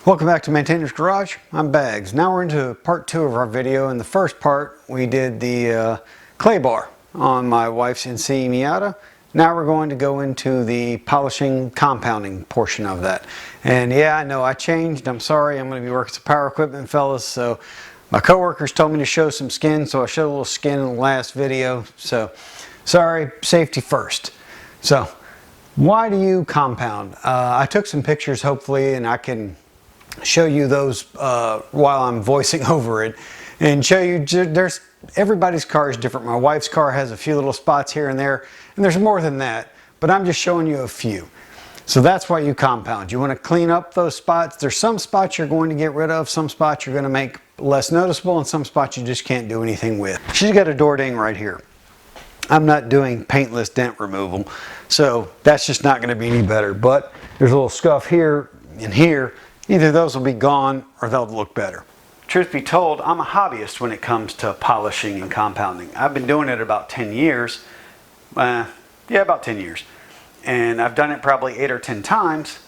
Welcome back to Maintainer's Garage. I'm Bags. Now we're into part 2 of our video. In the first part we did the clay bar on my wife's NC Miata. Now we're going to go into the polishing, compounding portion of that. And yeah, I know I changed. I'm sorry. I'm going to be working some power equipment, fellas. So my coworkers told me to show some skin, so I showed a little skin in the last video. So sorry, safety first. So why do you compound? I took some pictures hopefully, and I can show you those while I'm voicing over it and show you everybody's car is different. My wife's car has a few little spots here and there, and there's more than that, but I'm just showing you a few. So that's why you compound. You want to clean up those spots. There's some spots you're going to get rid of, some spots you're going to make less noticeable, and some spots you just can't do anything with. She's got a door ding right here. I'm not doing paintless dent removal, so that's just not going to be any better, but there's a little scuff here and here. Either those will be gone or they'll look better. Truth be told, I'm a hobbyist when it comes to polishing and compounding. I've been doing it about 10 years. About 10 years. And I've done it probably 8 or 10 times,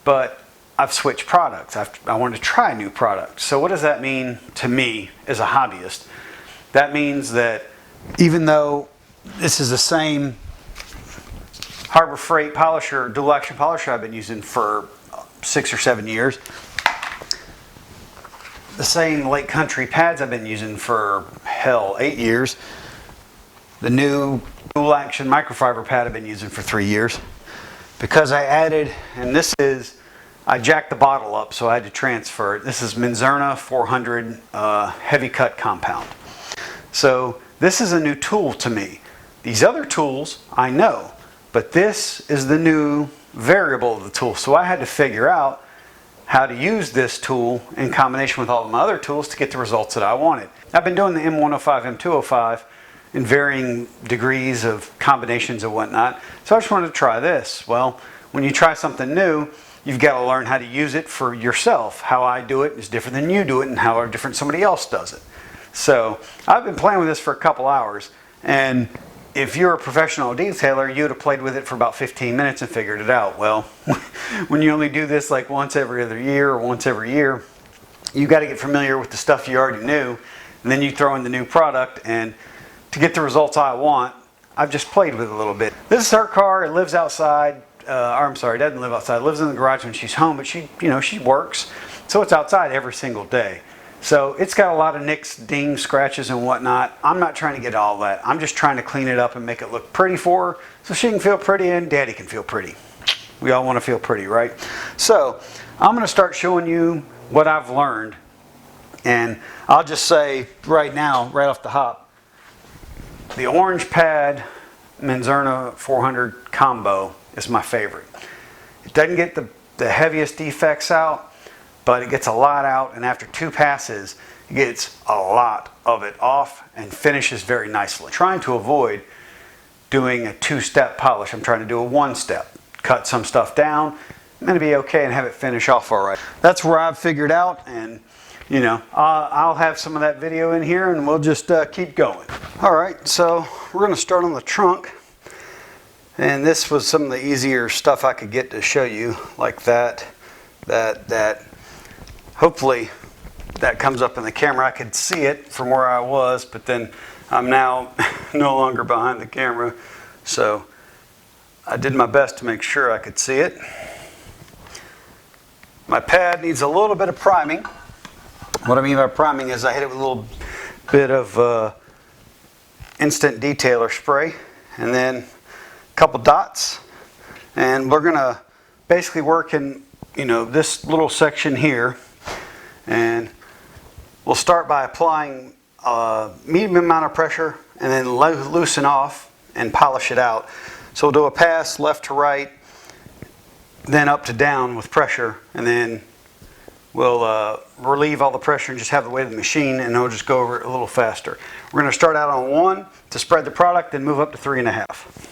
but I've switched products. I wanted to try new products. So what does that mean to me as a hobbyist? That means that even though this is the same Harbor Freight polisher, dual action polisher I've been using for 6 or 7 years. The same Lake Country pads I've been using for, hell, 8 years. The new dual action microfiber pad I've been using for 3 years. Because I added, and I jacked the bottle up, so I had to transfer it. This is Minzerna 400 heavy cut compound. So this is a new tool to me. These other tools I know, but this is the new variable of the tool. So I had to figure out how to use this tool in combination with all of my other tools to get the results that I wanted. I've been doing the M105, M205 in varying degrees of combinations and whatnot. So I just wanted to try this. Well, when you try something new, you've got to learn how to use it for yourself. How I do it is different than you do it, and how different somebody else does it. So I've been playing with this for a couple hours, and if you're a professional detailer, you'd have played with it for about 15 minutes and figured it out. Well, when you only do this like once every other year or once every year, you got to get familiar with the stuff you already knew, and then you throw in the new product, and to get the results I want, I've just played with it a little bit. This is her car. It lives outside. It doesn't live outside. It lives in the garage when she's home, but she works, so it's outside every single day. So it's got a lot of nicks, dings, scratches, and whatnot. I'm not trying to get all that. I'm just trying to clean it up and make it look pretty for her so she can feel pretty and Daddy can feel pretty. We all want to feel pretty, right? So I'm going to start showing you what I've learned. And I'll just say right now, right off the hop, the orange pad Minzerna 400 combo is my favorite. It doesn't get the heaviest defects out, but it gets a lot out, and after 2 passes, it gets a lot of it off and finishes very nicely. I'm trying to avoid doing a 2-step polish. I'm trying to do a 1-step. Cut some stuff down, I'm going to be okay and have it finish off all right. That's where I've figured out, and I'll have some of that video in here, and we'll just keep going. All right, so we're going to start on the trunk, and this was some of the easier stuff I could get to show you, like that. Hopefully that comes up in the camera. I could see it from where I was, but then I'm now no longer behind the camera. So I did my best to make sure I could see it. My pad needs a little bit of priming. What I mean by priming is I hit it with a little bit of instant detailer spray, and then a couple dots. And we're going to basically work in this little section here. And we'll start by applying a medium amount of pressure and then loosen off and polish it out. So we'll do a pass left to right, then up to down with pressure, and then we'll relieve all the pressure and just have the weight of the machine, and it'll just go over it a little faster. We're going to start out on 1 to spread the product, then move up to 3.5.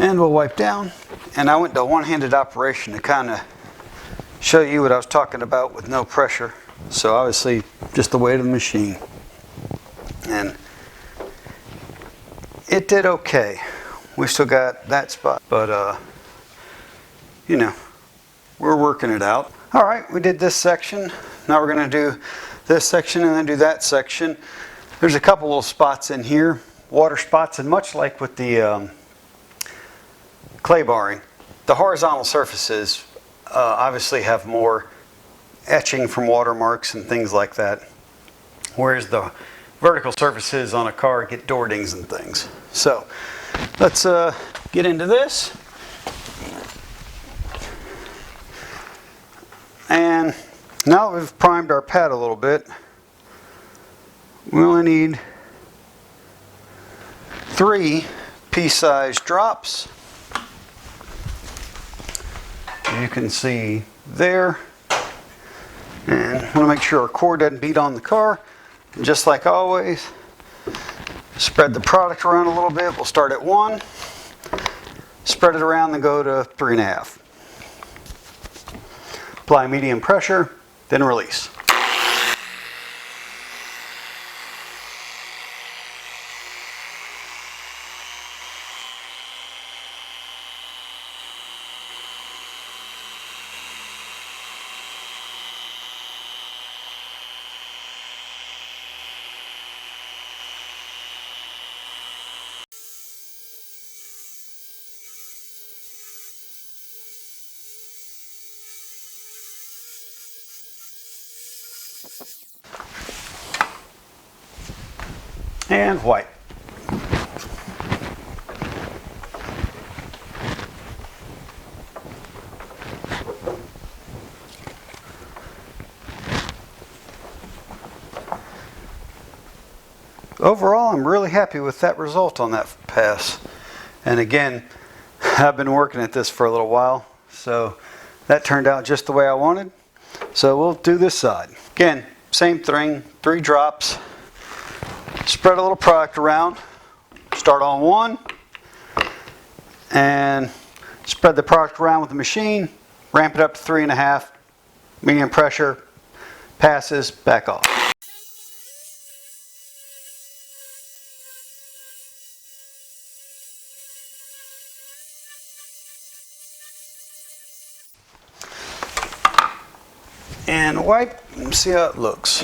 And we'll wipe down. And I went to a one-handed operation to kind of show you what I was talking about with no pressure. So obviously just the weight of the machine. And it did okay. We still got that spot, but you know, we're working it out. All right, we did this section. Now we're going to do this section and then do that section. There's a couple little spots in here, water spots, and much like with the clay barring, the horizontal surfaces obviously have more etching from watermarks and things like that, whereas the vertical surfaces on a car get door dings and things. So let's get into this. And now that we've primed our pad a little bit, we only need 3 pea-sized drops. You can see there. And I want to make sure our cord doesn't beat on the car. And just like always, spread the product around a little bit. We'll start at 1, spread it around, then go to 3.5. Apply medium pressure, then release. And wipe. Overall, I'm really happy with that result on that pass. And again, I've been working at this for a little while, so that turned out just the way I wanted. So we'll do this side. Again, same thing, 3 drops. Spread a little product around. Start on 1 and spread the product around with the machine. Ramp it up to 3.5. Medium pressure. Passes. Back off. And wipe and see how it looks.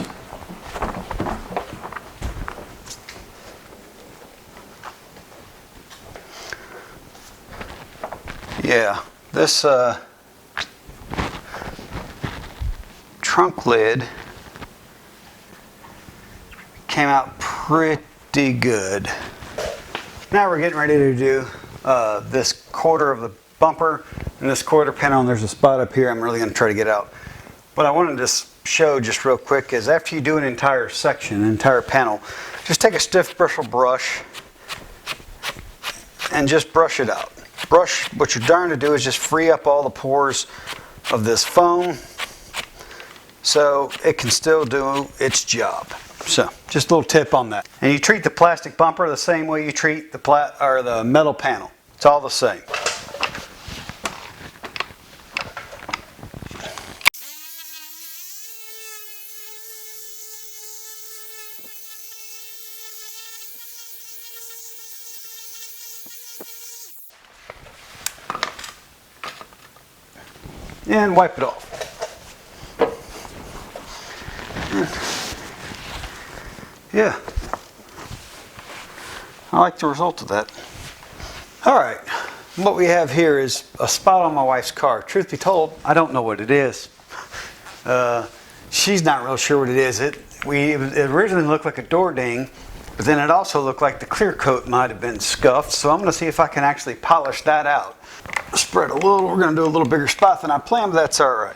Yeah, this trunk lid came out pretty good. Now we're getting ready to do this quarter of the bumper and this quarter panel, and there's a spot up here I'm really going to try to get out. What I wanted to show just real quick is after you do an entire section, an entire panel, just take a stiff bristle brush and just brush it out. Brush, what you're trying to do is just free up all the pores of this foam so it can still do its job. So, just a little tip on that. And you treat the plastic bumper the same way you treat the metal panel. It's all the same. And wipe it off. Yeah, I like the result of that. All right, what we have here is a spot on my wife's car. Truth be told, I don't know what it is. She's not real sure what it is. It originally looked like a door ding, but then it also looked like the clear coat might have been scuffed. So I'm going to see if I can actually polish that out. Spread a little. We're going to do a little bigger spot than I planned, but that's all right.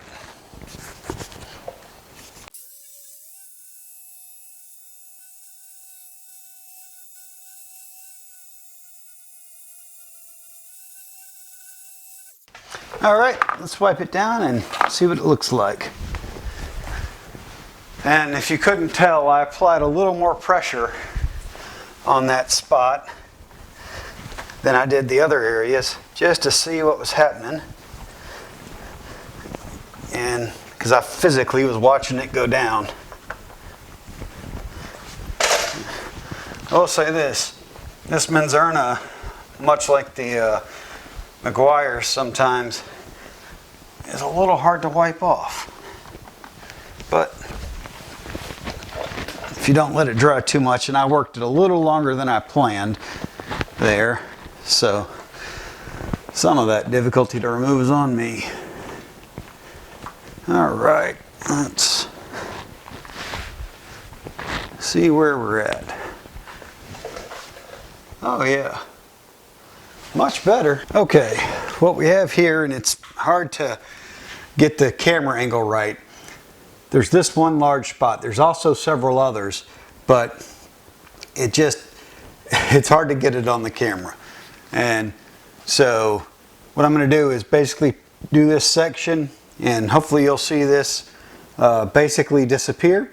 All right, let's wipe it down and see what it looks like. And if you couldn't tell, I applied a little more pressure on that spot than I did the other areas, just to see what was happening. And because I physically was watching it go down. I will say this Menzerna, much like the McGuire sometimes, is a little hard to wipe off. But if you don't let it dry too much, and I worked it a little longer than I planned there, so some of that difficulty to remove is on me. All right, let's see where we're at. Oh yeah, much better. Okay, what we have here, and it's hard to get the camera angle right. There's this one large spot. There's also several others, but it's hard to get it on the camera. And so what I'm going to do is basically do this section, and hopefully you'll see this basically disappear.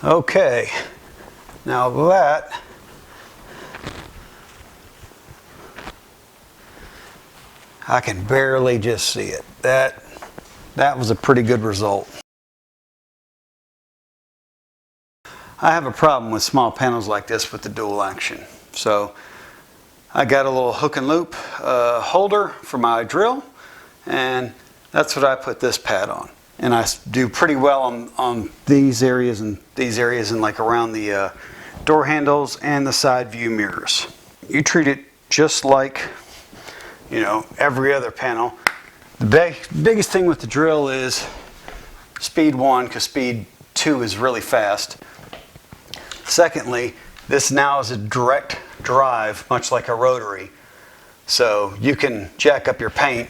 Okay, now that I can barely just see it. That was a pretty good result. I have a problem with small panels like this with the dual action. So I got a little hook and loop holder for my drill, and that's what I put this pad on. And I do pretty well on these areas and like around the door handles and the side view mirrors. You treat it just like, you know, every other panel. The biggest thing with the drill is speed 1, because speed 2 is really fast. Secondly, this now is a direct drive, much like a rotary. So you can jack up your paint.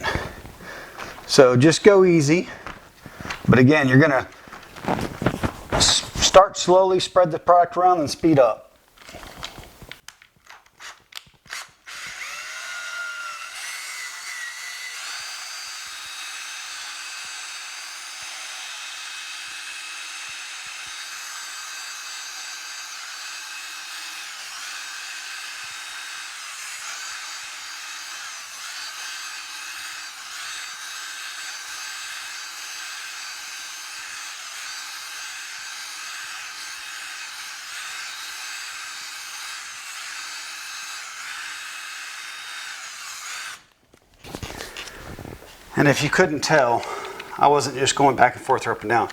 So just go easy. But again, you're going to start slowly, spread the product around, and speed up. And if you couldn't tell, I wasn't just going back and forth or up and down.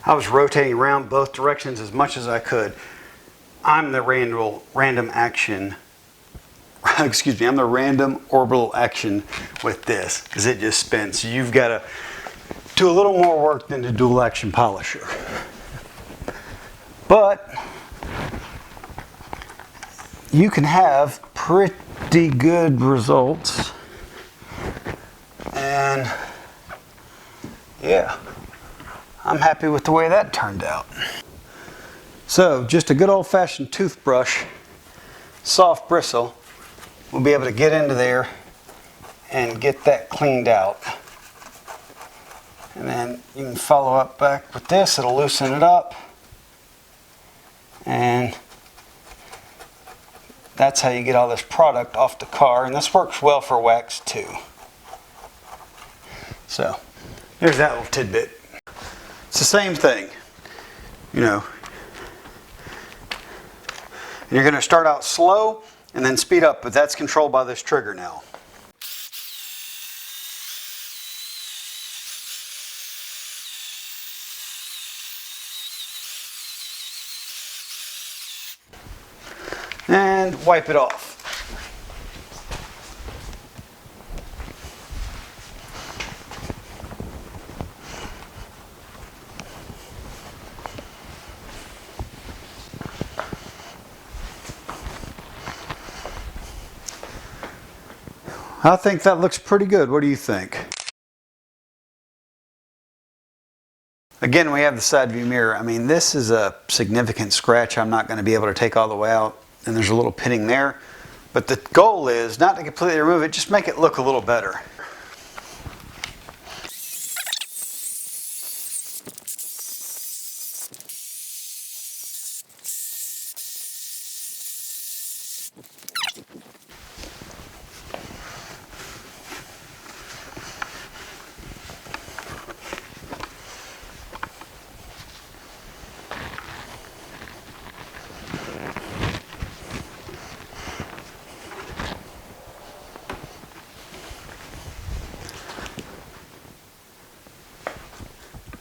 I was rotating around both directions as much as I could. I'm the random action, excuse me, I'm the random orbital action with this, because it just spins. So you've got to do a little more work than the dual action polisher. But you can have pretty good results. And yeah, I'm happy with the way that turned out. So just a good old-fashioned toothbrush, soft bristle, we'll be able to get into there and get that cleaned out. And then you can follow up back with this, it'll loosen it up. And that's how you get all this product off the car. And this works well for wax too. So there's that little tidbit. It's the same thing, you know. And you're going to start out slow and then speed up, but that's controlled by this trigger now. And wipe it off. I think that looks pretty good. What do you think? Again, we have the side view mirror. I mean, this is a significant scratch. I'm not going to be able to take all the way out, and there's a little pitting there. But the goal is not to completely remove it, just make it look a little better.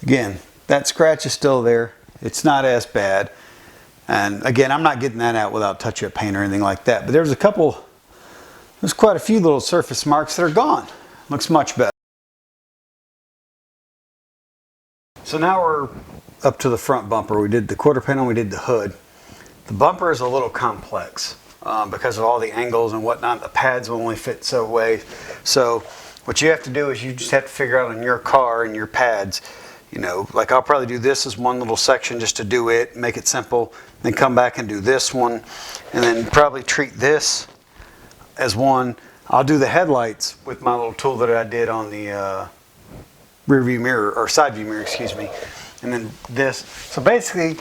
Again, that scratch is still there. It's not as bad. And again, I'm not getting that out without touch-up paint or anything like that. But there's quite a few little surface marks that are gone. Looks much better. So now we're up to the front bumper. We did the quarter panel, we did the hood. The bumper is a little complex because of all the angles and whatnot. The pads will only fit so way. So what you have to do is you just have to figure out on your car and your pads. You know, like I'll probably do this as one little section just to do it, make it simple, then come back and do this one, and then probably treat this as one. I'll do the headlights with my little tool that I did on the rear view mirror, or side view mirror, excuse me, and then this. So basically,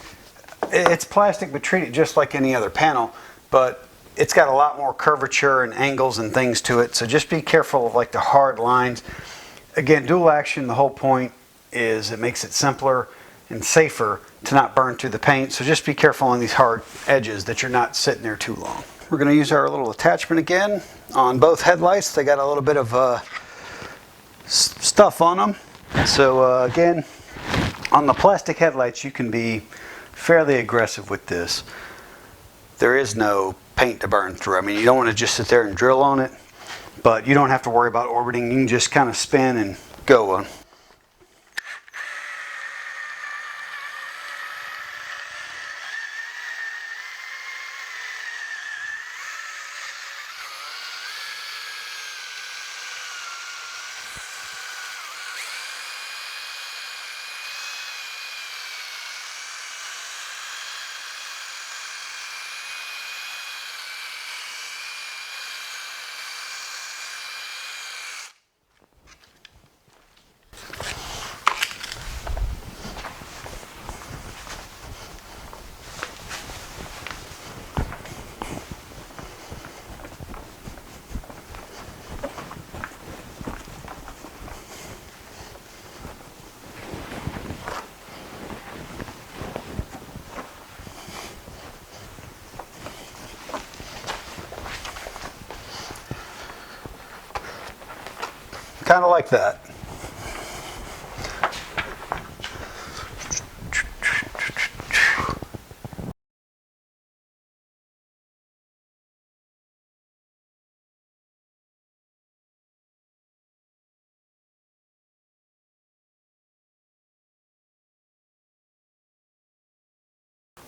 it's plastic, but treat it just like any other panel, but it's got a lot more curvature and angles and things to it, so just be careful of like the hard lines. Again, dual action, the whole point is it makes it simpler and safer to not burn through the paint. So just be careful on these hard edges that you're not sitting there too long. We're going to use our little attachment again on both headlights. They got a little bit of stuff on them. So again, on the plastic headlights, you can be fairly aggressive with this. There is no paint to burn through. I mean, you don't want to just sit there and drill on it, but you don't have to worry about orbiting. You can just kind of spin and go on. Kind of like that.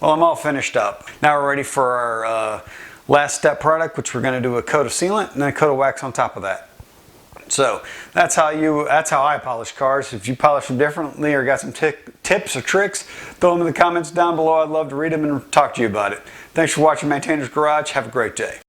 Well, I'm all finished up. Now we're ready for our last step product, which we're going to do a coat of sealant and then a coat of wax on top of that. So that's how I polish cars. If you polish them differently or got some tips or tricks, throw them in the comments down below. I'd love to read them and talk to you about it. Thanks for watching Maintainer's Garage. Have a great day.